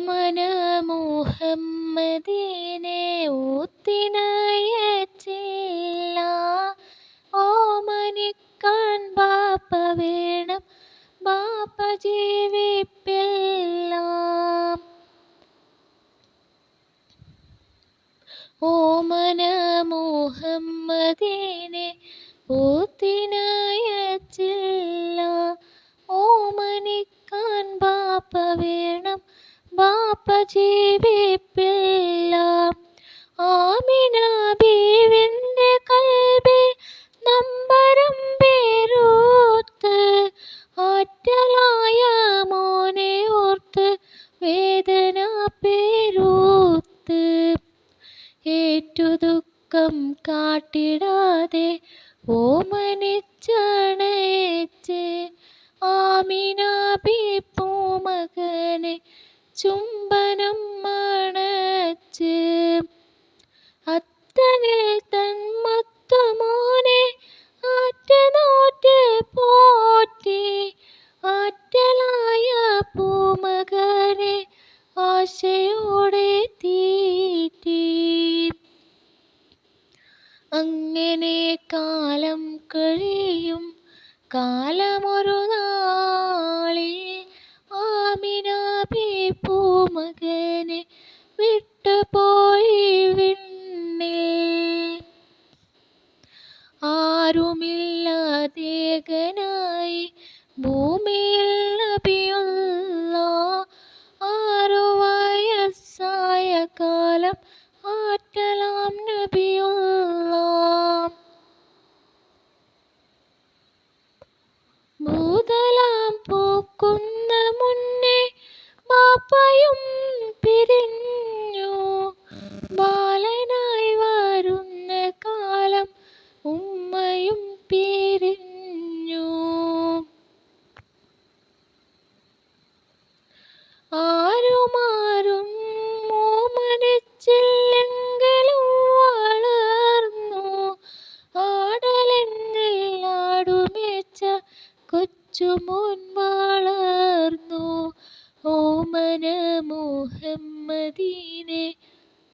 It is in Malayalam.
ഓമന മുഹമ്മദീനെ ഊത്തിനയച്ചില്ല. ഓമനിക്കാൻ ബാപ്പ വേണം, ബാപ്പ ജീവിപ്പില്ല. ഓമന മുഹമ്മദീനെ ഊത്തിനയച്ചില്ല. ഓമനിക്കാൻ ബാപ്പ വേണം, ബാപ്പ ജീവിപ്പില്ല. ആമിന ബീവിന്റെ കൽബിൽ നൊമ്പരം പേരൂത്ത്, ആറ്റലായ മോനെ ഓർത്ത് വേദന പേരൂത്ത്. ഏറ്റു ദുഃഖം കാട്ടിടാതെ ഓമനിച്ചണച്ച്, ആമിന ബീ പൂമകനെ ചുംബനം മണച്ച്. അത്തനിൽ തന്മത്തു മോനെ ആറ്റുനോറ്റ് പോറ്റി, ആറ്റലായ പൂമകനെ ആശയോടെ തീറ്റി. അങ്ങനെ കാലം കഴിയും, കാലമൊരു നാളിൽ ആമിന ബീ പൂമകനെ വിട്ടുപോയി വിണ്ണിൽ. ആരുമില്ലാതേകനായി ഭൂമിയിൽ നബിയുള്ള, 6 വയസ്സായ കാലം ആറ്റലാം നബിയുള്ള. ഭൂതലം പൂക്കുന്ന മുന്നേ ബാപ്പയും പിരിഞ്ഞു, ബാലനായി വരുന്ന കാലം ഉമ്മയും പിരിഞ്ഞു. ആരുമാരും ഓമനിച്ചില്ലെങ്കിലും വളർന്നു, ആടലെന്നിൽ ആടുമേച്ച കൊച്ചുമോൻ വളർന്നു. ഓമന മുഹമ്മദീനെ